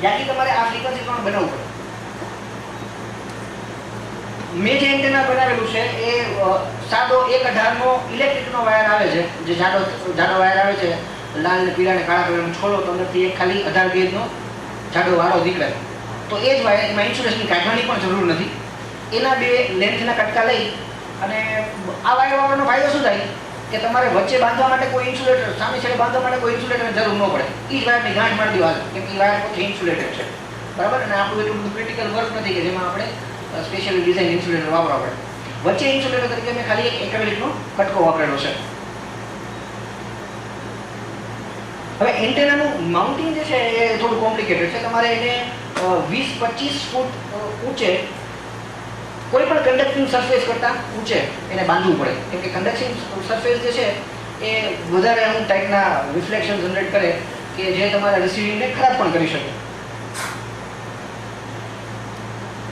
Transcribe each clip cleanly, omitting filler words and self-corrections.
ત્યાંથી તમારે આ ફ્રીક્વન્સી પણ બનાવવું પડે. મેં જે એન્ટેના બનાવેલું છે એ સાદો 1/18 નો ઇલેક્ટ્રિકનો વાયર આવે છે, જે જાડો વાયર આવે છે, લાલ ને પીળા ને કાળા કલરનો છોડો, તો અંદરથી એક ખાલી 18 ગેજનો જાડો વાળો નીકળે. તો એ જ વાયર, એમાં ઇન્સ્યુલેશન કાઢવાની પણ જરૂર નથી. એના બે લેન્થના કટકા લઈ અને આ વાયર વાળવાનો ફાયદો શું થાય કે તમારે વચ્ચે બાંધવા માટે કોઈ ઇન્સ્યુલેટર, સામે છેડે બાંધવા માટે કોઈ ઇન્સ્યુલેટરની જરૂર ન પડે. એ જ વાયરની ગાંઠ મારી દો હાલ, કેમ કે વાયર પછી ઇન્સ્યુલેટેડ છે, બરાબર. અને આપણું એટલું બધું ક્રિટિકલ વર્ક નથી કે જેમાં આપણે સ્પેશિયલી ડિઝાઇન ઇન્સ્યુલેટર વાપરવા પડે. વચ્ચે ઇન્સ્યુલેટર તરીકે મેં ખાલી એક એક્રેલિકનો કટકો વાપરેલો છે. હવે એન્ટેનાનું માઉન્ટિંગ જે છે એ થોડું કોમ્પ્લિકેટેડ છે. તમારે એને 20-25 ફૂટ ઊંચે કોઈ પણ કન્ડક્ટિંગ સરફેસ કરતાં ઊંચે એને બાંધવું પડે, કેમ કે કન્ડક્ટિંગ સરફેસ જે છે એ વધારે અમુક ટાઈપના રિફ્લેક્શન જનરેટ કરે કે જે તમારા રિસીવિંગને ખરાબ પણ કરી શકે.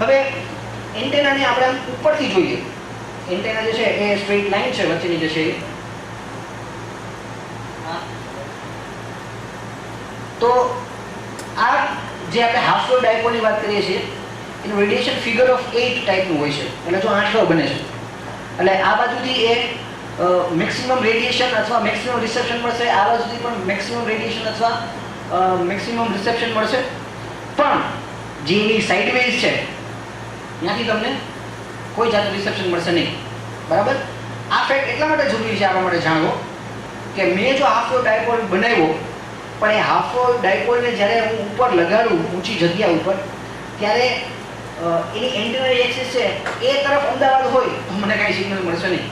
હવે એન્ટેનાને આપણે આમ ઉપરથી જોઈએ. એન્ટેના જે છે એ સ્ટ્રેટ લાઇન છે વચ્ચેની જે છે એ. તો આ જે આપણે હાફ વેવ ડાયપોલની વાત કરીએ છીએ એનું રેડિયેશન ફિગર ઓફ 8 ટાઈપનું હોય છે, એટલે જો 8 બને છે. એટલે આ બાજુથી એ મેક્સિમમ રેડિયેશન અથવા મેક્સિમમ રિસેપ્શન મળશે, આ બાજુથી પણ મેક્સિમમ રેડિયેશન અથવા મેક્સિમમ રિસેપ્શન મળશે. પણ જે એની સાઇડવેઝ છે ત્યાંથી તમને કોઈ જાતનું રિસેપ્શન મળશે નહીં, બરાબર. આ ફેક્ટ એટલા માટે જરૂરી છે આપણા માટે જાણવો કે મેં જો હાફ વેવ ડાયપોલ બનાવ્યો, પણ એ હાફ વેવ ડાયપોલને જ્યારે હું ઉપર લગાડું ઊંચી જગ્યા ઉપર, ત્યારે એની એન્ટેનાની એક્સિસ છે એ તરફ અમદાવાદ હોય તો મને કાંઈ સિગ્નલ મળશે નહીં,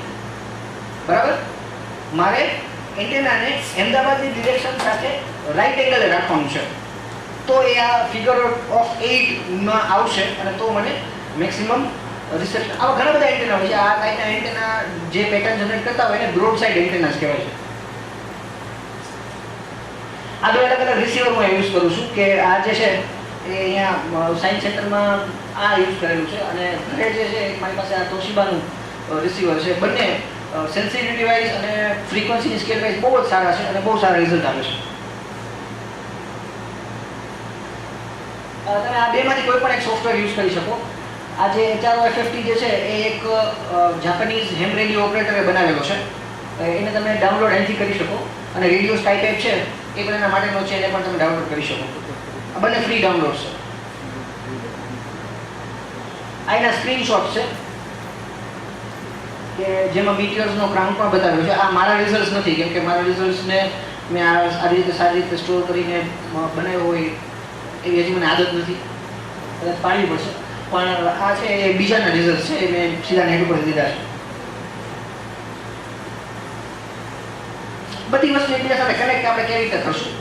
બરાબર. મારે એન્ટેનાને અમદાવાદની ડિરેક્શન સાથે રાઈટ એંગલે રાખવાનું છે, તો એ આ ફિગર ઓફ 8માં આવશે અને તો મને મેક્સિમમ રિસેપ્શન. આવા ઘણા બધા એન્ટેના હોય છે. આ ટાઈપના એન્ટેના જે પેટર્ન જનરેટ કરતા હોય એને બ્રોડ સાઇડ એન્ટેનાસ કહેવાય છે. આ બે અલગ અલગ રિસીવર હું યુઝ કરું છું કે આ જે છે એ અહીંયા સાયન્સ સેન્ટરમાં આ યુઝ કરેલું છે, અને ઘરે જે છે મારી પાસે આ તોશિબાનું રિસીવર છે. બંને સેન્સિટિવિટી વાઇઝ અને ફ્રીક્વન્સીની સ્કેલ વાઇઝ બહુ જ સારા છે અને બહુ સારા રિઝલ્ટ આવે છે. તમે આ બેમાંથી કોઈ પણ એક સોફ્ટવેર યુઝ કરી શકો. આ જે HRO FFT જે છે એ એક જાપાનીઝ હેમ રેડિયો ઓપરેટરે બનાવેલો છે. એને તમે ડાઉનલોડ અહીંથી કરી શકો, અને રેડિયો સ્કાય ટાઈપ છે એ પણ એના માટેનો છે, એને પણ તમે ડાઉનલોડ કરી શકો. આ બંને ફ્રી ડાઉનલોડ છે. આ એના સ્ક્રીનશોટ છે કે જેમાં મીટિયર્સનો ક્રાઉન્ટ પણ બતાવ્યો છે. આ મારા રિઝલ્ટ્સ નથી, કેમ કે મારા રિઝલ્ટ્સને મેં આ રીતે સારી રીતે સ્ટોર કરીને બનાવ્યો હોય એવી હજી મને આદત નથી, કદાચ પાડવી પડશે. પણ આ છે એ બીજાના રિઝલ્ટ છે, એ મેં સીધા નેટ ઉપર દીધા છે. બધી વસ્તુ એકબીજા સાથે કનેક્ટ આપણે કેવી રીતે કરશું?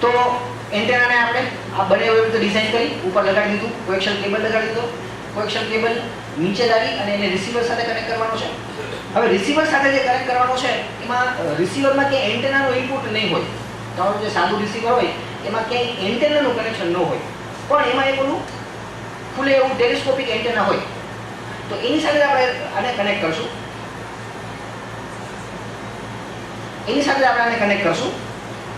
તો એન્ટેનાને આપણે આ બંને એવી રીતે ડિઝાઇન કરી ઉપર લગાડી દીધું, કોએક્શિયલ કેબલ લગાડી દીધો. કોએક્શિયલ કેબલ નીચે લાવી અને એને રિસીવર સાથે કનેક્ટ કરવાનો છે. હવે રિસીવર સાથે જે કનેક્ટ કરવાનો છે એમાં રિસીવરમાં ક્યાંય એન્ટેનાનું ઇનપુટ નહીં હોય. તમારું જે સાદું રિસીવર હોય એમાં ક્યાંય એન્ટેનાનું કનેક્શન ન હોય, પણ એમાં એક ઓલું ખુલે એવું ટેલિસ્કોપિક એન્ટેના હોય. તો એની સાથે આપણે આને કનેક્ટ કરશું.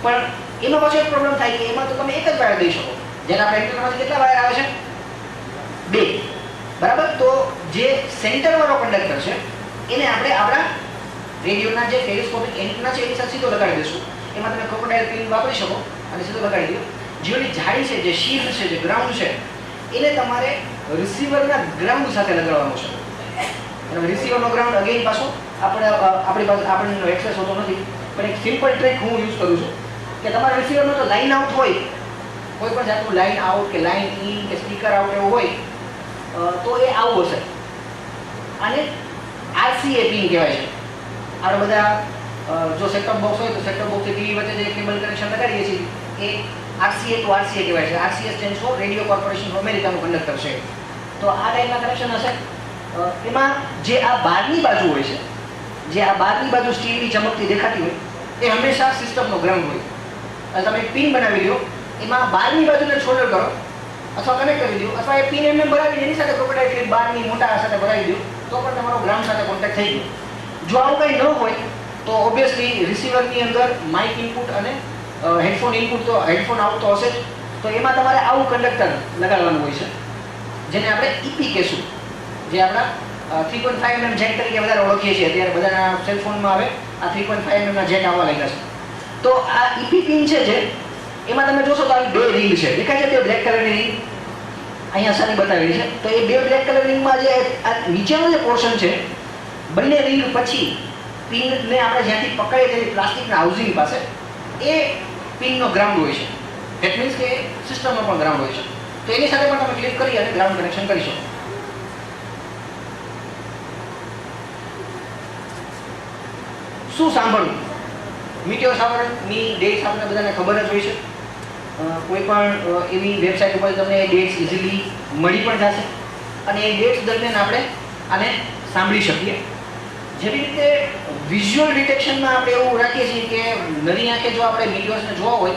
પણ એમાં પાછો એક પ્રોબ્લેમ થાય કે એમાં તો તમે એક જ વાયર દઈ શકો. જેને આપણે એન્ટેનામાંથી કેટલા વાયર આવે છે? 2, બરાબર. તો જે સેન્ટર વાળો કંડક્ટર છે એને આપણે આપણા રેડિયોના જે ટેલિસ્કોપિક એન્ટેના છે એની સાથે સીધો લગાડી દઈશું. એમાં તમે ક્રોકોડાઇલ પિન વાપરી શકો અને સીધો લગાડી દો. જેની જાળી છે, જે શીલ્ડ છે, જે ગ્રાઉન્ડ છે, એને તમારે રિસીવરના ગ્રાઉન્ડ સાથે લગાડવાનો છે. અને રિસીવરનો ગ્રાઉન્ડ અગેન પાછો આપણી પાસે આપણને એક્સેસ હોતો નથી, પણ એક સિમ્પલ ટ્રીક હું યુઝ કરું છું કે તમારા રિસીવરનો તો લાઇન આઉટ હોય, કોઈ પણ જાતનું લાઇન આઉટ કે લાઇન ઇન કે સ્પીકર આઉટ એવું હોય તો એ આવું હશે. આને RCA પિન કહેવાય છે. આપણે બધા જો સેટઅપ બોક્સ હોય તો સેટઅપ બોક્સથી ટીવી વચ્ચે જે કેબલ કનેક્શન લગાડીએ છીએ એ RCA to RCA કહેવાય છે. RCA stands for radio corporation of અમેરિકાનું કંડક્ટર છે. તો આ ટાઈપના કનેક્શન હશે. એમાં જે આ બહારની બાજુ હોય છે, જે આ બહારની બાજુ સ્ટીલની ચમકતી દેખાતી હોય એ હંમેશા સિસ્ટમનો ગ્રાઉન્ડ હોય. અને તમે એક પિન બનાવી લો, એમાં બહારની બાજુને છોલ્ડર કરો અથવા કનેક્ટ કરી દો, અથવા એ પિન એમને ભરાવી એની સાથે ક્રોકોડાઇલ ક્લિપ બહારની મોટા સાથે ભરાવી દો, તો પણ તમારો ગ્રાઉન્ડ સાથે કોન્ટેક્ટ થઈ ગયો. જો આવું કંઈ ન હોય તો ઓબ્વિયસલી રિસીવરની અંદર માઇક ઇનપુટ અને હેડફોન ઇનપુટ તો હેડફોન આઉટ તો હશે જ, તો એમાં તમારે આવું કંડક્ટર લગાડવાનું હોય છે, જેને આપણે ઈપી કહેશું, જે આપણા 3.5 mm જેક તરીકે વધારે ઓળખીએ છીએ. અત્યારે બધાના સેલફોનમાં આવે આ 3.5 mm ના જેક આવવા લાગ્યા છે. તો આ ઈપી પિન છે જે એમાં તમે જોશો તો આવી 2 રિંગ છે, દેખાય છે? 2 બ્લેક કલરની રિંગ અહીંયા સારી બતાવેલી છે. તો એ 2 બ્લેક કલર રિંગમાં જે આ નીચેનો જે પોર્શન છે, બંને રિંગ પછી પિનને આપણે જ્યાંથી પકડીએ છીએ પ્લાસ્ટિકના હાઉસિંગ પાસે, એ પિનનો ગ્રાઉન્ડ હોય છે. ધેટ મીન્સ કે સિસ્ટમનો પણ ગ્રાઉન્ડ હોય છે. તો એની સાથે પણ તમે ક્લિક કરી અને ગ્રાઉન્ડ કનેક્શન કરી શકો. શું સાંભળવું? મીટિયોર શાવરની ડેટ્સ આપણને બધાને ખબર જ હોય છે. કોઈ પણ એવી વેબસાઇટ ઉપર તમને ડેટ્સ ઇઝીલી મળી પણ જશે અને એ ડેટ્સ દરમિયાન આપણે આને સાંભળી શકીએ. જેવી રીતે વિઝ્યુઅલ ડિટેક્શનમાં આપણે એવું રાખીએ છીએ કે નરી આંખે જો આપણે મીટિયોર્સને જોવા હોય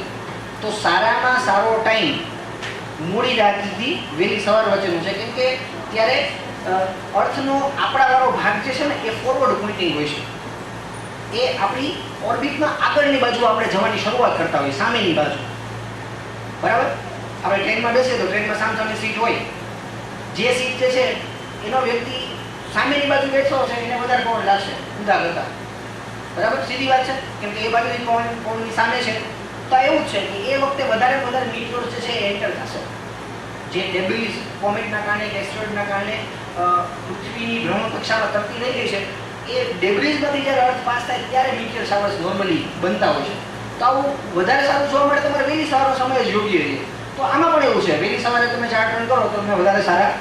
તો સારામાં સારો ટાઈમ મોડી રાતથી વહેલી સવાર વચ્ચેનો છે, કેમ કે ત્યારે અર્થનો આપણાવાળો ભાગ જે છે ને એ ફોરવર્ડ પોઇન્ટિંગ હોય છે. એ આપણી ઓર્બિટમાં આગળની બાજુ આપણે જવાની શરૂઆત કરતા હોય, સામેની બાજુ. બરાબર? આપણે ટ્રેનમાં બેસીએ તો ટ્રેનમાં સામસામે સીટ હોય. જે સીટ જે છે એનો વ્યક્તિ સામેની બાજુ બેઠો છે એને વધારે પવન લાગશે ઊંધા કરતા. બરાબર? સીધી વાત છે, કેમ કે એ બાજુની પવનની સામે છે. તો એવું જ છે કે એ વખતે વધારે મીટિયોર્સ જે છે એ એન્ટર થશે. જે ડેબ્રીઝ કોમેટના કારણે કે એસ્ટેરોઇડના કારણે પૃથ્વીની ભ્રમણકક્ષામાં તરતી રહી ગઈ છે, એ ડેબ્રીઝમાંથી જ્યારે અર્થ પાસ થાય ત્યારે મીટિયોર શાવર્સ નોર્મલી બનતા હોય છે. તો આવું વધારે સારું જોવા મળે તમારે વહેલી સવારનો સમય જ યોગ્ય રહે. તો આમાં પણ એવું છે, વહેલી સવારે તમે ચાર્ટ રન કરો તો તમને વધારે સારા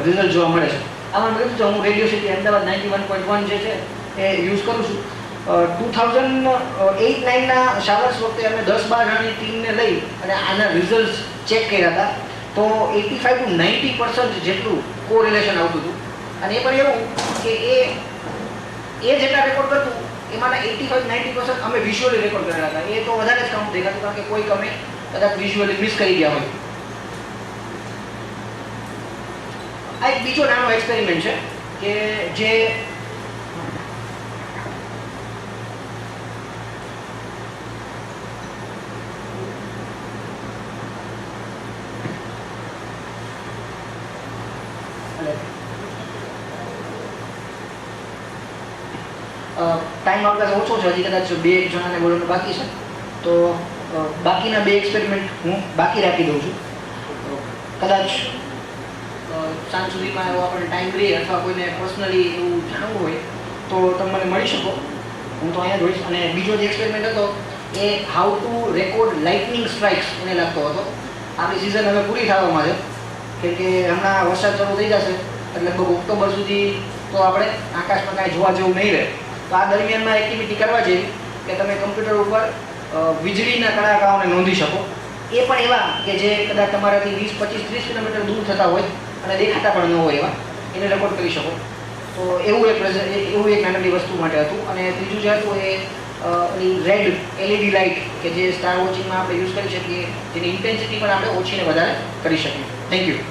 રિઝલ્ટ જોવા મળે છે. આમાં મેં કીધું હું રેડિયો સિટી અમદાવાદ 91.1 જે છે એ યુઝ કરું છું. 2008-9ના શાવર્સ વખતે અમે 10-12 જણની ટીમને લઈ અને આના રિઝલ્ટ ચેક કર્યા હતા. તો 85 to 90% જેટલું કોરિલેશન આવતું હતું. અને એ પણ એવું કે એ જેટલા રેકોર્ડ કરતું એમાંના 85-90% અમે વિઝ્યુઅલી રેકોર્ડ કરેલા હતા. એ તો વધારે જ કાઉન્ટ દેખાતું, કારણ કે કોઈક અમે કદાચ વિઝ્યુઅલી મિસ કરી ગયા હોય. આ એક બીજો નાનો એક્સપેરિમેન્ટ છે કે જે ટાઈમ આપણા ઓછો છે, હજી કદાચ 2 જણાને બોલવાનું બાકી છે. તો બાકીના 2 એક્સપેરિમેન્ટ હું બાકી રાખી દઉં છું. કદાચ સાંજ સુધીમાં એવો આપણને ટાઈમ રહે અથવા કોઈને પર્સનલી એવું જાણવું હોય તો તમે મને મળી શકો. હું તો અહીંયા જ હોઈશ. અને બીજો જે એક્સપેરિમેન્ટ હતો એ હાઉ ટુ રેકોર્ડ લાઇટનિંગ સ્ટ્રાઇક્સ એને લાગતો હતો. આપણી સિઝન હવે પૂરી થવામાં છે, કેમ કે હમણાં વરસાદ શરૂ થઈ જશે એટલે લગભગ ઓક્ટોબર સુધી તો આપણે આકાશમાં કાંઈ જોવા જેવું નહીં રહે. તો આ દરમિયાનમાં એક્ટિવિટી કરવા જેવી કે તમે કમ્પ્યુટર ઉપર વીજળીના કડાકાઓને નોંધી શકો. એ પણ એવા કે જે કદાચ તમારાથી 20, 25, 30 કિલોમીટર દૂર થતા હોય અને દેખાતા પણ ન હોય એવા, એને રેકોર્ડ કરી શકો. તો એવું એક નાનકડી વસ્તુ માટે હતું. અને ત્રીજું જે હતું એ રેડ LED લાઇટ કે જે સ્ટાર વોચિંગમાં આપણે યુઝ કરી શકીએ, જેની ઇન્ટેન્સિટી પણ આપણે ઓછી ને વધારે કરી શકીએ. Thank you.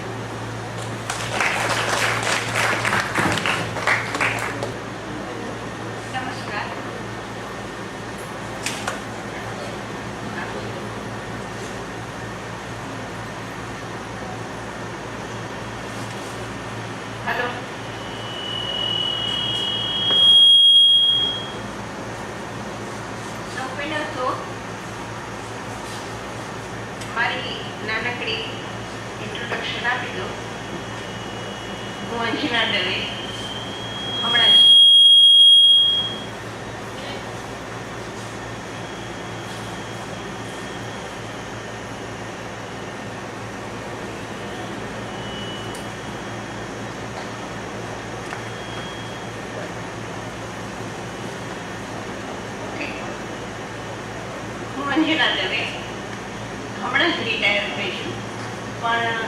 મારી નાનકડી ઇન્ટ્રોડક્શન આપી દો. હું અંજના દવે હમણાં જ અંજના દવે હમણાં જ રિટાયર થઈ છું, પણ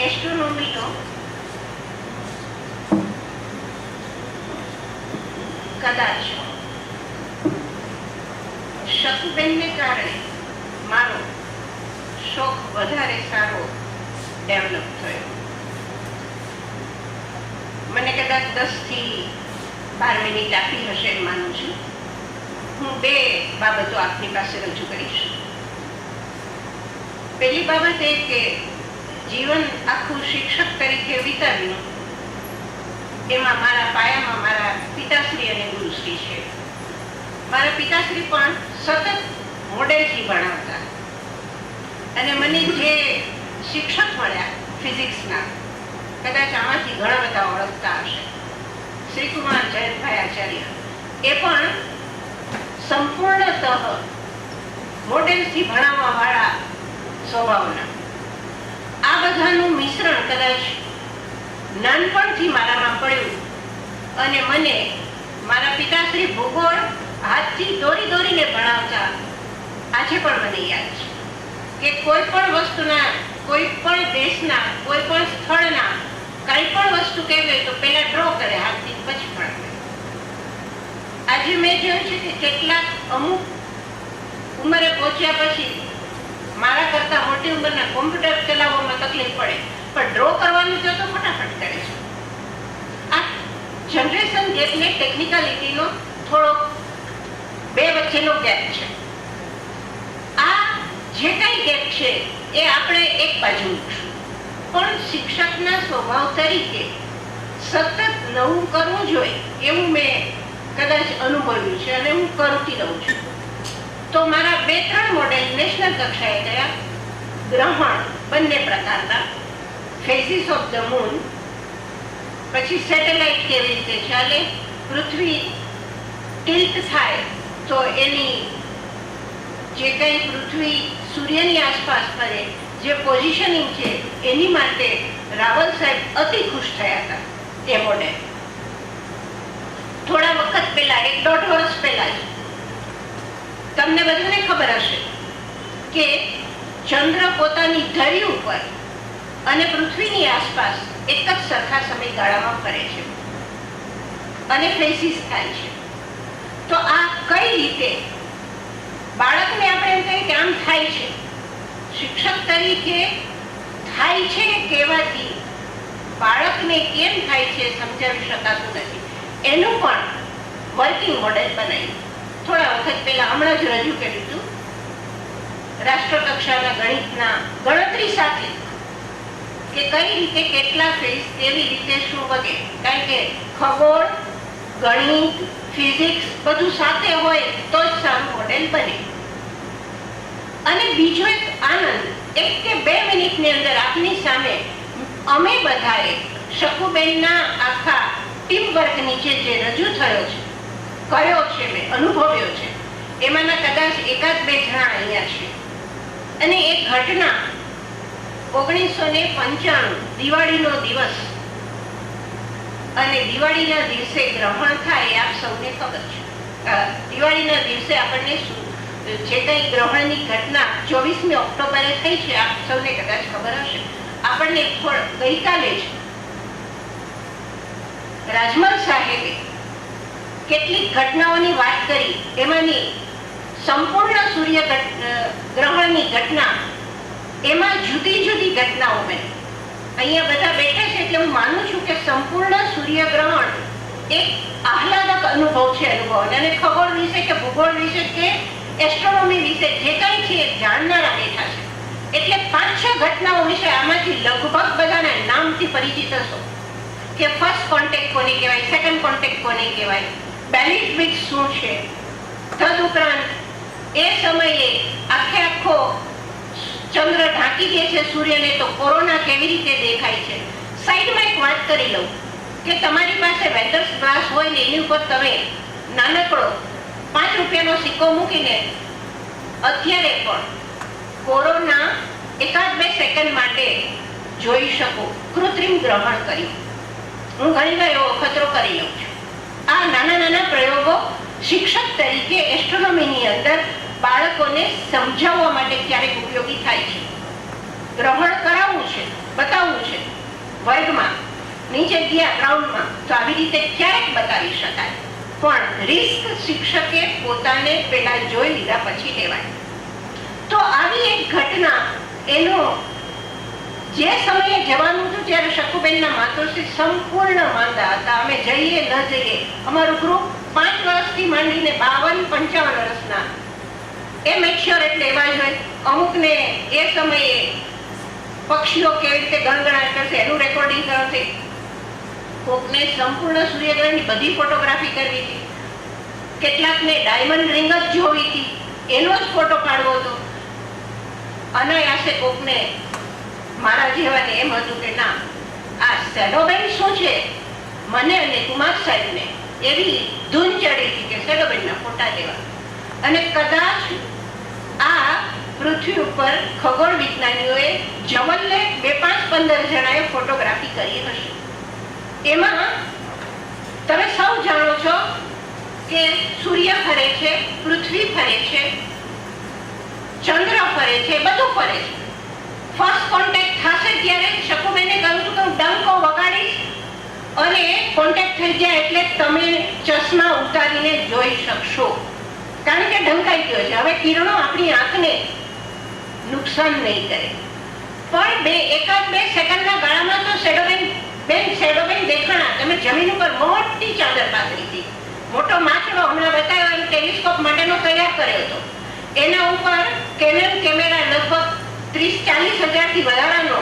એસ્ટ્રોનોમીનો કદાચ શકુબેનને કારણે મારો શોખ વધારે સારો ડેવલપ થયો. મને કદાચ 10 થી 12 મિનિટ આપી હશે એમ માનું છું. હું 2 બાબતો આપની પાસે રજૂ કરીશ. પહેલી બાબત એ કે જીવન આખું શિક્ષક તરીકે વિતાવ્યું એમાં મારા પાયામાં મારા પિતાશ્રી અને ગુરુશ્રી છે. મારા પિતાશ્રી પણ સતત મોડેલથી ભણાવતા અને મને જે શિક્ષક મળ્યા ફિઝિક્સના, કદાચ આમાંથી ઘણા બધા ઓળખતા હશે, શ્રીકુમાર જયંતભાઈ આચાર્ય, એ પણ સંપૂર્ણતઃ મોડેલથી ભણાવવા વાળા સ્વભાવના. આ બધાનું મિશ્રણ કદાચ નાનપણથી મારામાં પડ્યું અને મને મારા પિતાશ્રી ભૂગોળ હાથથી દોરીને ભણાવતા આજે પણ મને યાદ છે કે કોઈ પણ વસ્તુના, કોઈ પણ દેશના, કોઈ પણ સ્થળના કઈ પણ વસ્તુ કહેવી હોય તો પહેલા ડ્રો કરે હાથથી, પછી ભણાવે. આજે મેં જોયું છે કે કેટલાક અમુક ઉંમરે પહોંચ્યા પછી મારા કરતા મોટી ઉંમરના કોમ્પ્યુટર ચલાવવામાં તકલીફ પડે, પણ ડ્રો કરવાનું જો તો ફટાફટ કરે છે. આ જનરેશન ગેપને ટેકનિકાલિટીનો થોડો બે વચ્ચેનો ગેપ છે. આ જે કઈ ગેપ છે એ આપણે એક બાજુ મૂકશું, પણ શિક્ષકના સ્વભાવ તરીકે સતત નવું કરવું જોઈએ એવું મેં કદાચ અનુભવ્યું છે અને હું કરતી રહું છું. તો મારા 2-3 મોડેલ નેશનલ કક્ષાએ ગયા. ગ્રહણ બંને પ્રકારના, ફેઝિસ ઓફ ધ મૂન, પછી સેટેલાઇટ કેવી રીતે ચાલે, પૃથ્વી ટિલ્ટ થાય તો એની જે કંઈ પૃથ્વી સૂર્યની આસપાસ ફરે, જે પોઝિશનિંગ છે એની માટે રાવલ સાહેબ અતિ ખુશ થયા હતા. એ મોડેલ થોડા વખત પહેલા, 1-1.5 વર્ષ પહેલા જ તમને બધાને ખબર હશે કે ચંદ્ર પોતાની ધરી ઉપર અને પૃથ્વીની આસપાસ એક જ સરખા સમયગાળામાં ફરે છે અને ફેઝિસ થાય છે. તો આ કઈ રીતે બાળકને આપણે એમ કહીએ કે આમ થાય છે, શિક્ષક તરીકે થાય છે કહેવાથી બાળકને કેમ થાય છે સમજાવી શકાતું નથી. એનું પણ વર્કિંગ મોડેલ બનાવ્યું થોડા વખત પહેલા, હમણાં જ રજૂ કર્યું હતું રાષ્ટ્રકક્ષાના ગણિતના ગણતરી સાથે કે કઈ રીતે કેટલા ફેઝ, કેવી રીતે શું વગેરે. કારણ કે ખગોળ, ગણિત, ફિઝિક્સ બધું સાથે હોય તો જ સારું મોડેલ બને. અને બીજો એક આનંદ, 1 કે 2 મિનિટની અંદર આપની સામે અમે બધાએ શકુબેનના આખા ટીમ વર્ક નીચે જે રજૂ થયો છે, કર્યો છે, મેં અનુભવ્યો છે, એમાંના કદાચ 1-2 જણા અહીંયા છે. અને એક ઘટના 1995 દિવાળીનો દિવસ, અને દિવાળીના દિવસે ગ્રહણ થાય એ આપ સૌને ખબર છે. દિવાળીના દિવસે આપણને જે કંઈ ગ્રહણની ઘટના 24મી ઓક્ટોબરે થઈ છે આપ સૌને કદાચ ખબર હશે. આપણને ગઈકાલે જ રાજમલ સાહેબે કેટલીક ઘટનાઓની વાત કરી, એમાંની સંપૂર્ણ સૂર્ય ગ્રહણની ઘટના, એમાં જુદી જુદી ઘટનાઓ બની. અહીંયા બધા બેઠા છે એટલે હું માનું છું કે સંપૂર્ણ સૂર્યગ્રહણ એક આહલાદક અનુભવ છે. અને ખગોળ વિશે કે ભૂગોળ વિશે કે એસ્ટ્રોનોમી વિશે જે કંઈ છે એ જાણનારા બેઠા છે. એટલે 5-6 ઘટનાઓ વિશે આમાંથી લગભગ બધાના નામથી પરિચિત હશો કે ફર્સ્ટ કોન્ટેક્ટ કોને કહેવાય, સેકન્ડ કોન્ટેક્ટ કોને કહેવાય, બેલિટ વિથ શું છે. તદુપરાંત એ સમયે આખો ચંદ્ર ઢાંકી દે છે સૂર્યને તો કોરોના કેવી રીતે દેખાય છે. સાઈડમાં એક વાત કરી લઉં કે તમારી પાસે વેધર ગ્લાસ હોય ને એની ઉપર તમે નાનકડો 5 રૂપિયાનો સિક્કો મૂકીને અત્યારે પણ કોરોના 1-2 સેકન્ડ માટે જોઈ શકો, કૃત્રિમ ગ્રહણ કરી. હું ઘણી વાર એવો ખતરો કરી લઉં છું. આ નાના પ્રયોગો શિક્ષક તરીકે એસ્ટ્રોનોમીની અંદર બાળકોને સમજાવવા માટે ક્યારેક ઉપયોગી થાય છે. ગ્રહણ કરાવવું છે, બતાવવું છે વર્ગમાં, નીચે ગયા ગ્રાઉન્ડમાં તો આવી રીતે ક્યારેક બતાવી શકાય, પણ રિસ્ક શિક્ષકે પોતાને પેલા જોઈ લીધા પછી લેવાય. તો આવી એક ઘટના, એનો જે સમયે જવાનું હતું ત્યારે શકુબેનના માતોશ્રી સંપૂર્ણ માંદા હતા. અમે જઈએ ન જઈએ, અમારું ગ્રુપ 5 વર્ષથી માંડીને 52-55 વર્ષના એ મેચ્યોર એટલે એવા જ હોય. અમુકને એ સમયે પક્ષીઓ કેવી રીતે ગણગણાટ કરશે એનું રેકોર્ડિંગ કરશે. કોકને સંપૂર્ણ સૂર્યગ્રહણની બધી ફોટોગ્રાફી કરવી હતી. કેટલાકને ડાયમંડ રિંગ જ જોવી હતી, એનો જ ફોટો પાડવો હતો. અનાયાસે કોકને મારા જેવાને એમ હતું કે ના, આ શેડો બેન્ડ શું છે, મને અને કુમાર સાહેબને એવી ધૂન ચડી હતી કે શેડો બેન્ડના ફોટા લેવા. અને કદાચ આ પૃથ્વી ઉપર ખગોળ વિજ્ઞાનીઓએ જવલ્લે 2, 5, 15 જણાએ ફોટોગ્રાફી કરી હશે. એમાં તમે સૌ જાણો છો કે સૂર્ય ફરે છે, પૃથ્વી ફરે છે, ચંદ્ર ફરે છે, બધું ફરે છે. ફર્સ્ટ કોન્ટેક્ટ થશે ત્યારે શકુબેને કહ્યું હતું કે હું ડંકો વગાડીશ અને કોન્ટેક્ટ થઈ જાય એટલે તમે ચશ્મા ઉતારીને જોઈ શકશો, કારણ કે ઢંકાઈ ગયો છે. હવે કિરણો આપણી આંખને નુકસાન નહીં કરે. પણ 1-2 સેકન્ડના ગાળામાં તો શેડોબેન દેખાણા. તમે જમીન ઉપર મોટી ચાદર પાથરી હતી, મોટો માછડો હમણાં બતાવ્યો એમ ટેલિસ્કોપ માટેનો તૈયાર કર્યો હતો. એના ઉપર કેનન કેમેરા લગભગ 30-40 હજારથી વધારાનો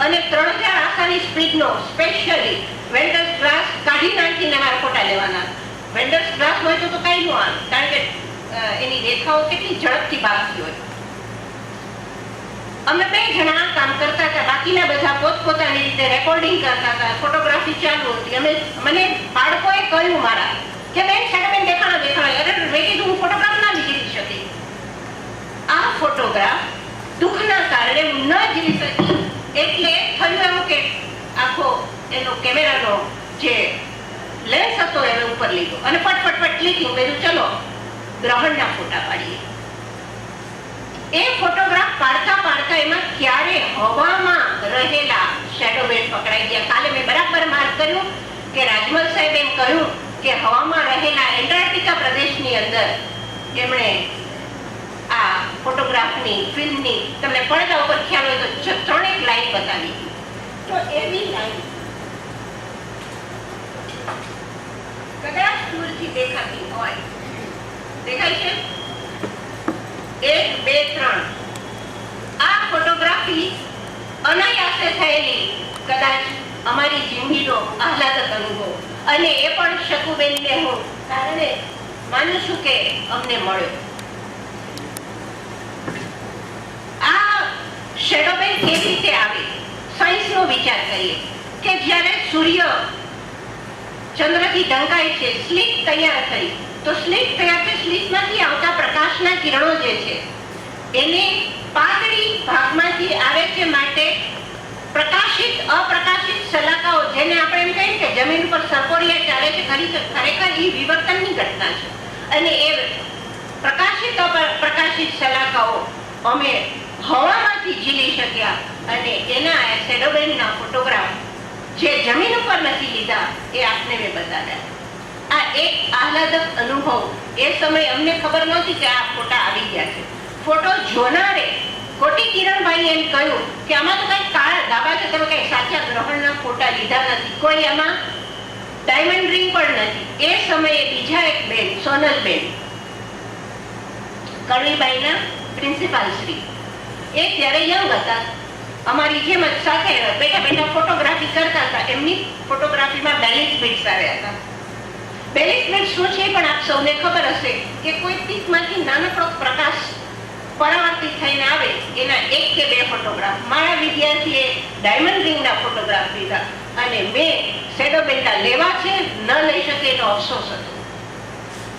અને 3000 આસાની સ્પીડનો સ્પેશિયલી વેન્ડર્સ ગ્લાસ કાઢી નાખીને મારા ફોટા લેવાના. વેન્ડર્સ ગ્લાસ હોય તો કઈ નું આવે, કારણ કે એની રેખાઓ કેટલી ઝડપથી ભાગતી હોય. અમે 2 જણા કામ કરતા હતા, બાકીના બધા પોતપોતાની રીતે રેકોર્ડિંગ કરતા હતા, ફોટોગ્રાફી ચાલુ હતી. મને બાળકોએ કહ્યું મારા કે બેન શેડોબેન દેખાણો. અરે મેં કીધું હું ફોટોગ્રાફ ના જીવી શકી. આ ફોટોગ્રાફ દુઃખના કારણે હું ન જીવી શકી. એટલે થયું એવું કે આખો એનો કેમેરાનો જે લેન્સ હતો એને ઉપર લીધો અને ફટફટ ક્લિકિંગ કર્યું, ચલો ગ્રહણના ફોટા પાડીએ. એ ફોટોગ્રાફ પાડતા એમાં ક્યારે હવામાં રહેલા શેડો બેન્ડ પકડાઈ ગયા. કાલે મેં બરાબર માર્ક કર્યું કે રાજમલ સાહેબ એમ કહ્યું કે હવામાં રહેલા એન્ટાર્કટિકા પ્રદેશની અંદર એમણે આ ફોટોગ્રાફની ફિલ્મની તમને પડદા ઉપર ખ્યાલ હોય તો 3 લાઈન બતાવી. તો એવી લાઈન કદાચ દૂરથી દેખાતી હોય, દેખાય છે 1, 2, 3. આ ફોટોગ્રાફી અનાયાસે થયેલી કદાચ અમારી જિંદગીનો આહલાદક અનુભવ, અને એ પણ શકુબેનને હું કારણે માનું છું કે અમને મળ્યો. આ શેડોબેન કેવી રીતે આવે, સાયન્સનો વિચાર કરીએ કે જ્યારે સૂર્ય ચંદ્રથી ઢંકાય છે, સ્લિટ તૈયાર થઈ, તો સ્લિટ તૈયાર છે, સ્લિટમાંથી આવતા પ્રકાશના કિરણો જે છે એને પાતળી ભાગમાંથી આવે છે, માટે પ્રકાશિત અપ્રકાશિત શલાકાઓ, જેને આપણે એમ કહીએ કે જમીન પર સર્પોરિયા ચાલે છે, ખરેખર એ વિવર્તનની ઘટના છે. અને એ પ્રકાશિત અપ્રકાશિત શલાકાઓ અમે હવામાંથી ઝીલી શક્યા, અને એના શેડોબેનના ફોટોગ્રાફ જે જમીન ઉપર નથી લીધા એ આપને મેં બતાવ્યા. આ એક આહલાદક અનુભવ. એ સમયે અમને ખબર નહોતી કે આ ફોટા આવી ગયા છે. ફોટો જોનારે કોટી કિરણભાઈ એમ કહ્યું કે આમાં તો કઈ કાળા ધાબા છે, તમે કઈ સાચા ગ્રહણના ફોટા લીધા નથી, કોઈ આમાં ડાયમંડ રિંગ પણ નથી. એ સમયે બીજા એક બેન, સોનલબેન, કણવીબાઈના પ્રિન્સિપાલ શ્રી, એ ત્યારે યંગ હતા, અમારી જેમ જ સાથે બેઠા ફોટોગ્રાફી કરતા હતા. એમની ફોટોગ્રાફીમાં બેલેન્સ બિટ્સ આવ્યા હતા. બેલેન્સ બિટ્સ શું છે પણ આપ સૌને ખબર હશે કે કોઈ પીકમાંથી નાનકડો પ્રકાશ પરાવર્તિત થઈને આવે, એના 1 કે 2 ફોટોગ્રાફ. મારા વિદ્યાર્થીએ ડાયમંડ રિંગના ફોટોગ્રાફ લીધા, અને મેં શેડોબેનના લેવા છે, ન લઈ શકે એનો અફસોસ હતો.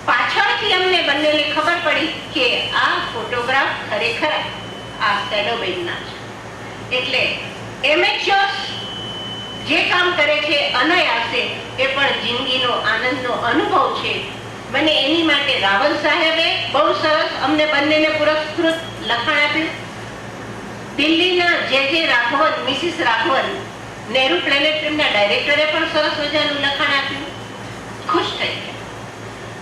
પાછળથી અમને બંનેને ખબર પડી કે આ ફોટોગ્રાફ ખરેખર આ શેડોબેનના છે. એટલે એમેચ્યોર્સ જે કામ કરે છે અનાયાસે, એ પણ જિંદગીનો આનંદનો અનુભવ છે. મને એની માટે રાવલ સાહેબે બહુ સરસ અમને બંનેને પુરસ્કૃત લખાણ આપ્યું. દિલ્હીના જે રાઘવન, મિસિસ રાઘવન, નેહરુ પ્લેનેટોરિયમના ડાયરેક્ટરે પણ સરસ મજાનું લખાણ આપ્યું. ખુશ થઈ ગયા.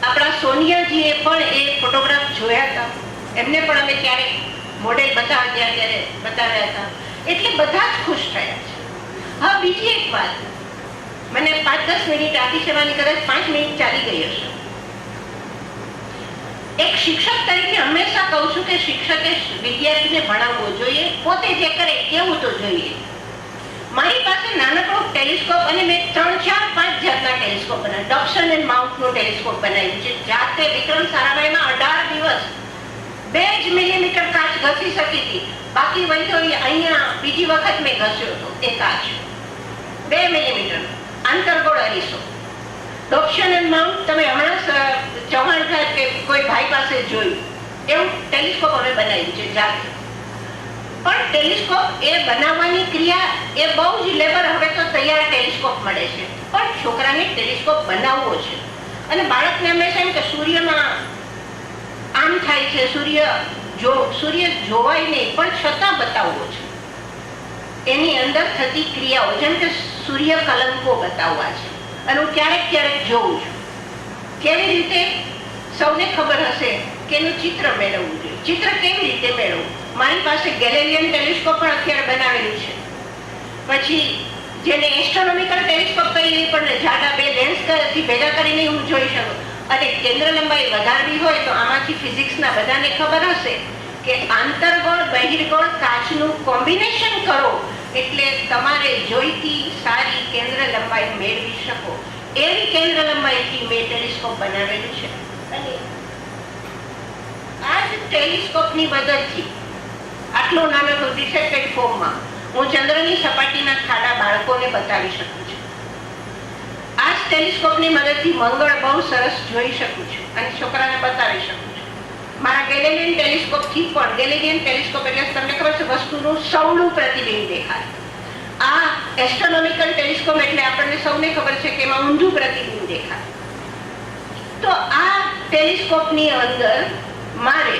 આપણા સોનિયાજીએ પણ એ ફોટોગ્રાફ જોયા હતા, એમને પણ અમે ક્યારેક મોડેલ બતાવ્યા ત્યારે બતાવ્યા હતા. એટલે બધા જ ખુશ થયા છે. હા, બીજી એક વાત, મને 5-10 મિનિટ આપી સેવાની કદાચ 5 મિનિટ ચાલી ગઈ હશે. એક શિક્ષક તરીકે હંમેશા કહું છું કે શિક્ષકે વિદ્યાર્થીને ભણાવવો જોઈએ, પોતે જે કરે કેવું તો જોઈએ. મારી પાસે નાનકડો ટેલિસ્કોપ અને મેં 3, 4, 5 જાતના ટેલિસ્કોપ બનાવ્યા. ડોપ્સન એન્ડ માઉન્ટનું ટેલિસ્કોપ બનાવ્યું છે. જાતે વિક્રમ સારાભાઈમાં 18 દિવસ 2 જ મિલીમીટર કાચ ઘસી શકી હતી. બાકી વળી તો અહીંયા બીજી વખત મેં ઘસ્યો હતો એ કાચ 2 મિલીમીટર આંતરગોળ અરીસો. ડોપ્સન એન્ડ માઉન્ટ તમે હમણાં ચૌહાણ સાહેબ કે કોઈ ભાઈ પાસે જોયું એવું ટેલિસ્કોપ અમે બનાવ્યું છે જાતે. પણ ટેલિસ્કોપ એ બનાવવાની ક્રિયા એ બહુ જ લેબર. હવે તો તૈયાર ટેલિસ્કોપ મળે છે, પણ છોકરાને ટેલિસ્કોપ બનાવવો છે. અને બાળકને હંમેશા એમ કે સૂર્યમાં આમ થાય છે, સૂર્ય જોવાય નહીં પણ છતાં બતાવવો છે. એની અંદર થતી ક્રિયાઓ જેમ કે સૂર્ય કલંકો બતાવવા છે. અને હું ક્યારેક ક્યારેક જોઉં છું કેવી રીતે સૌને ખબર હશે કે એનું ચિત્ર મેળવવું જોઈએ. ચિત્ર કેવી રીતે મેળવવું? મારી પાસે ગેલેલિયન ટેલિસ્કોપ પણ અત્યારે બનાવેલું છે. પછી જેને એસ્ટ્રોનોમિકલ ટેલિસ્કોપ કહીએ પણ જાડા 2 લેન્સથી ભેગા કરીને હું જોઈ શકું. અને કેન્દ્ર લંબાઈ વધારવી હોય તો આમાંથી ફિઝિક્સના બધાને ખબર હશે કે આંતરગોળ બહિર્ગોળ કાચનું કોમ્બિનેશન કરો એટલે તમારે જોઈતી સારી કેન્દ્ર લંબાઈ મેળવી શકો. એવી કેન્દ્ર લંબાઈથી મેં ટેલિસ્કોપ બનાવેલું છે. અને આ જ ટેલિસ્કોપની મદદથી આટલું નાનું ડિસેક્ટેડ ફોર્મમાં હું ચંદ્રની સપાટીના ખાડા બાળકોને બતાવી શકું છું. આ જ ટેલિસ્કોપની મદદથી મંગળ બહુ સરસ જોઈ શકું છું અને છોકરાને બતાવી શકું છું. મારા ગેલેલિયન ટેલિસ્કોપથી પણ, ગેલેલિયન ટેલિસ્કોપ એટલે તમને ખબર છે વસ્તુનું સવળું પ્રતિબિંબ દેખાય. આ એસ્ટ્રોનોમિકલ ટેલિસ્કોપ એટલે આપણને સૌને ખબર છે કે એમાં ઊંધું પ્રતિબિંબ દેખાય. તો આ ટેલિસ્કોપની અંદર મારે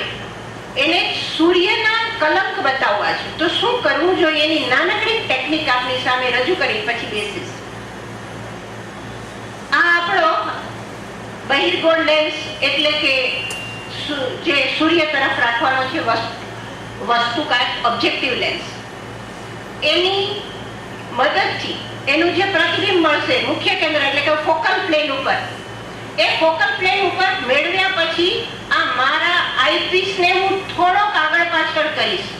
એને સૂર્યના કલંક બતાવવા છે. તો શું કરવું જોઈએ એની નાનકડી ટેકનિક આપની સામે રજૂ કરી પછી બેસીશ. આ આપણો બહિર્ગોળ લેન્સ એટલે કે જે સૂર્ય તરફ રાખવાનો છે વસ્તુકાય ઓબ્જેક્ટિવ લેન્સ, એની મદદથી એનું જે પ્રતિબિંબ મળશે મુખ્ય કેન્દ્ર એટલે કે ફોકલ પ્લેન ઉપર, એ ફોકલ પ્લેન ઉપર મેળવ્યા પછી આ મારા આઈપીસને હું થોડોક આગળ પાછળ કરીશ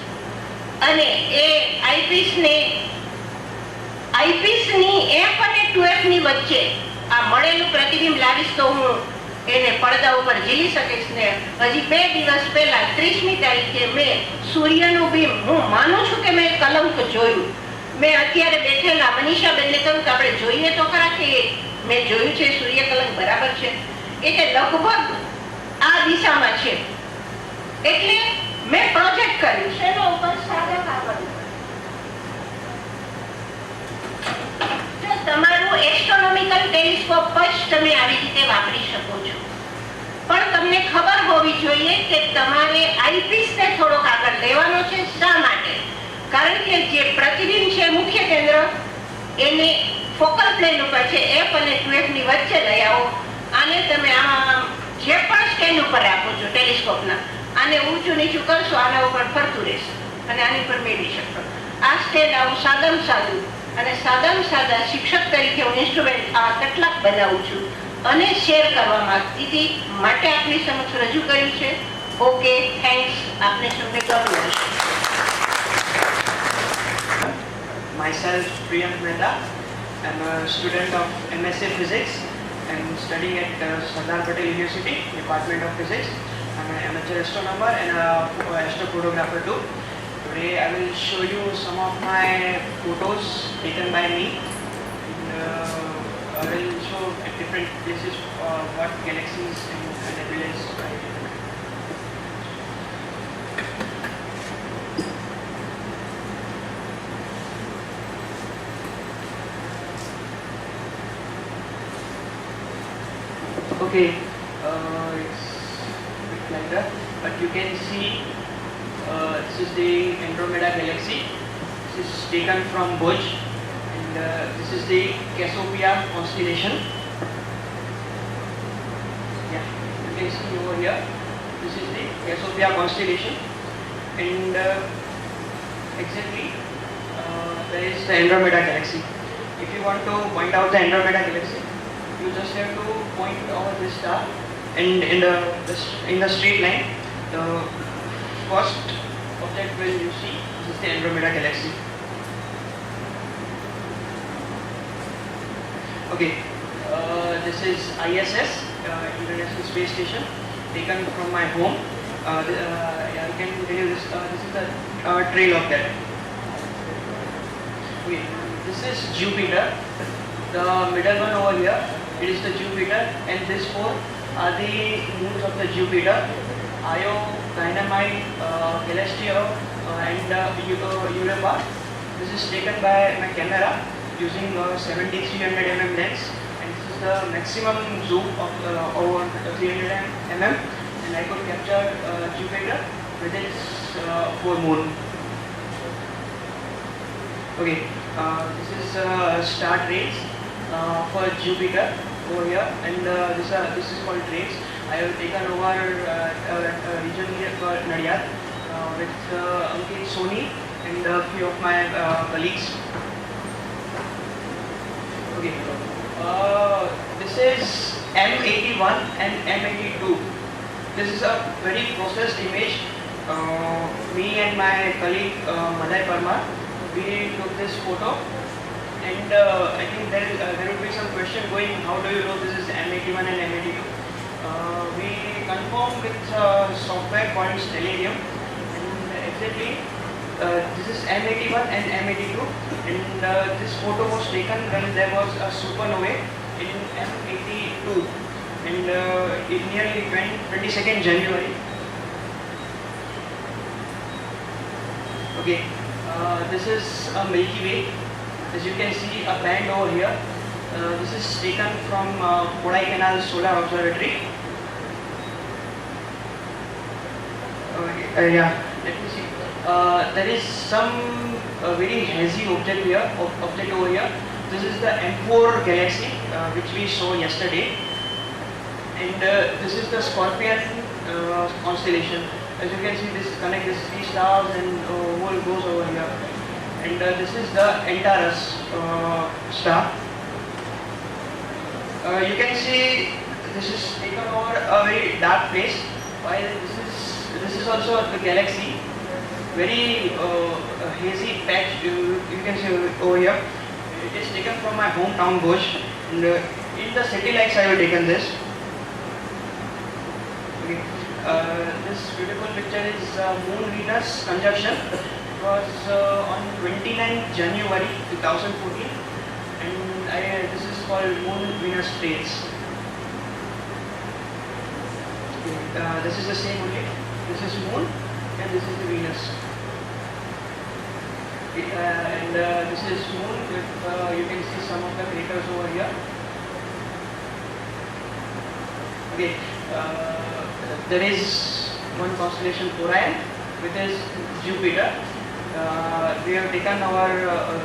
અને એ આઈપીસની F અને 2F ની વચ્ચે આ મળેલું પ્રતિબિંબ લાવીશ તો હું એને પડદા ઉપર ઝીલી શકીશ. ને હજી 2 દિવસ પહેલા 30મી તારીખે મેં સૂર્યનું બિંબ, હું માનું છું કે મેં કલંક જોયું. મેં અત્યારે બેઠેલા મનીષાબેનને કહ્યું કે આપણે જોઈએ તો ખરા કે મેં જોયું છે સૂર્ય કલંક બરાબર છે. એટલે લગભગ આ દિશામાં છે. એટલે મેં પ્રોજેક્ટ કર્યું છે એના ઉપર સાદા કાગળ ઉપર. તમારું એસ્ટ્રોનોમિકલ ટેલિસ્કોપ જ તમે આવી રીતે વાપરી શકો છો. પણ તમને ખબર હોવી જોઈએ કે તમારે આઈપીસને થોડોક આગળ લેવાનો છે. શા માટે? કારણ કે જે પ્રતિબિંબ છે મુખ્ય કેન્દ્ર એને ફોકલ પ્લેન ઉપર છે F અને 2F ની વચ્ચે લઈ આવો. આને તમે આમાં જે પણ સ્ટેન્ડ ઉપર રાખો છો ટેલિસ્કોપના, આને ઊંચું નીચું કરશો આના ઉપર ફરતું રહેશે અને આની પર મેળવી શકશો. આ સ્ટેન્ડ આવું સાદામાં સાદું અને સાદામાં સાદા શિક્ષક તરીકે હું ઇન્સ્ટ્રુમેન્ટ આ કેટલાક બનાવું છું અને શેર કરવા માંગતી હતી માટે આપની સમક્ષ રજૂ કર્યું છે. Okay, thanks. આપને સૌને ગમ્યું હશે. Myself, Priyank Mehta. I'm a student of MSc Physics. I'm studying at Sardar Patel University, Department of Physics. I'm an amateur astronomer and an astrophotographer too. Today I will show you some of my photos taken by me. I will show at different places what galaxies and nebulas I did. Okay, it's a bit like that, but you can see this is the Andromeda galaxy. This is taken from Bhuj, and this is the Cassiopeia constellation. Yeah, you can see over here. This is the Cassiopeia constellation, and exactly there is the Andromeda galaxy. If you want to point out the Andromeda galaxy, you just have to point over this star and in the straight line, the first object will you see this is the Andromeda galaxy. Okay, this is ISS, International Space Station, taken from my home. Yeah, I can tell you this. This is the trail of that. Okay, this is Jupiter. The middle one over here, it is the Jupiter, and these four are the moons of the Jupiter: Io, Dynamite, Celestio, and Europa. This is taken by my camera using a 7300 mm lens, and this is the maximum zoom of over 300 mm, and I could capture Jupiter with its four moon. Okay, this is star trails for Jupiter over here, and this is called trails. I have taken over a region here called Nadiad with Ankit Soni and a few of my colleagues. Okay, this is M81 and M82. This is a very processed image. Me and my colleague Madai Parmar, we took this photo, and I think there would be some question going, how do you know this is M81 and M82? We confirmed with software called Stellarium, and exactly this is M81 and M82, and this photo was taken when there was a supernovae in M82, and in nearly 22nd January. Okay, this is a Milky Way. As you can see, a band over here. This is taken from Kodaikanal Solar Observatory. Yeah, let me see. There is some very hazy object here, object over here. This is the M4 galaxy, which we saw yesterday, and this is the Scorpion constellation. As you can see, this connects these three stars and whole goes over here. And this is the Antares star. You can see this is taken over a very dark place, while this is also the galaxy. Very hazy patch you can see over here. It is taken from my hometown Bhuj, and in the city lights I have taken this. Okay. This beautiful picture is Moon Venus conjunction. It was on 29th January 2014, and this is called Moon Venus trails. Okay. This is the same only. This is Moon, and this is the Venus. Okay. And this is Moon. With you can see some of the craters over here. Okay. There is one constellation Orion, which is Jupiter. We have taken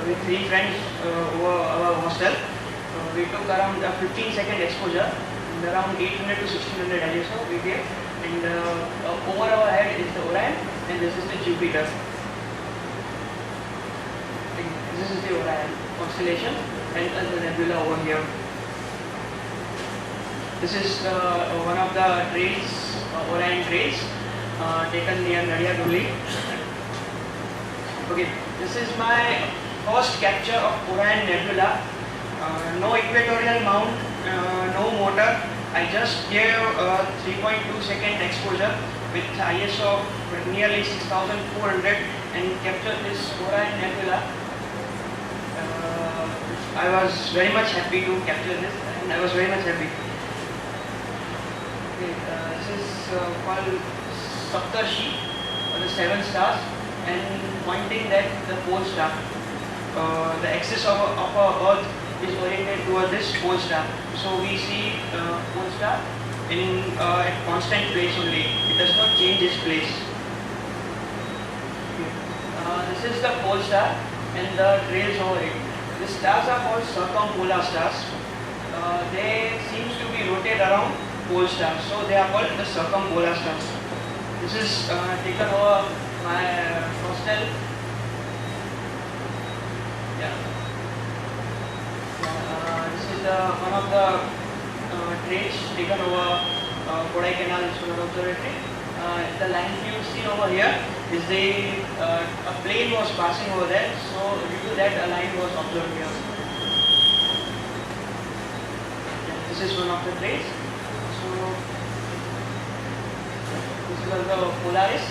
with three friends over our hostel. We took around a 15-second exposure, and around 800 to 1600 ISO we gave, and over our head is the Orion, and this is the Jupiter. This is the Orion constellation, and the nebula over here. This is one of the trails, Orion trails, taken near Nadiad. Okay, this is my first capture of Orion Nebula. No equatorial mount, no motor. I just gave a 3.2-second exposure with ISO of nearly 6400 and captured this Orion Nebula. I was very much happy to capture this, and I was very much happy. Okay, this is called Saptarshi, or the 7 stars, and pointing at the pole star. The axis of our Earth is oriented toward this pole star. So we see pole star in a constant place only. It does not change its place. This is the pole star and the trails over it. The stars are called circumpolar stars. They seem to be rotate around pole stars, so they are called the circumpolar stars. This is taken over my hostel. Yeah. This is one of the trails taken over Kodaikanal Solar Observatory. The line you see over here is a plane was passing over there, so due to that a line was observed here. This is one of the planes. So this is also Polaris.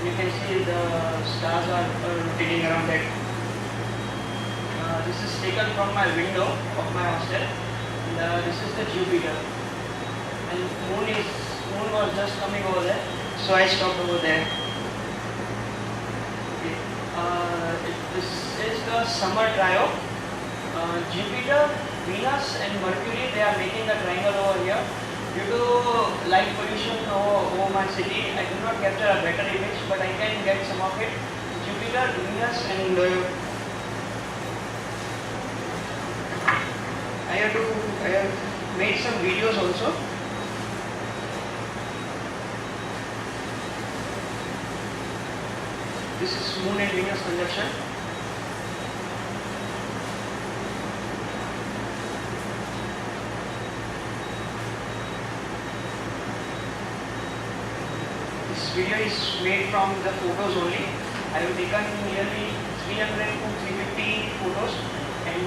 You can see the stars are rotating around that. This is taken from my window of my hostel. And, this is the Jupiter. And moon was just coming over there, so I stopped over there. Okay. This is the summer trio. Jupiter, Venus, and Mercury. They are making a triangle over here. Due to light pollution over my city, I could not capture a better image, but I can get some of it. Jupiter, Venus, and I have made some videos also. This is Moon and Venus conjunction. This video is made from the photos only. I have taken nearly 300 to 350 photos, and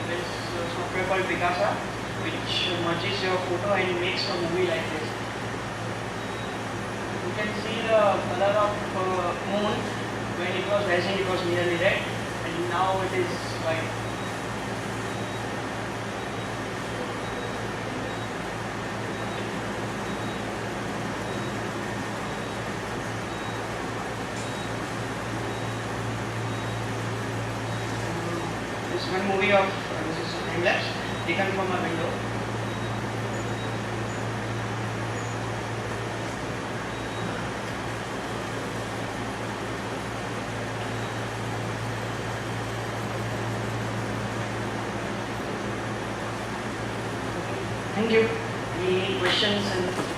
there's software called Picasa, which merges your photo and makes a movie like this. You can see the color of moon. When it was rising, it was nearly red, and now it is white. This is one movie of this is time lapse taken from a window. Thank you. Any questions and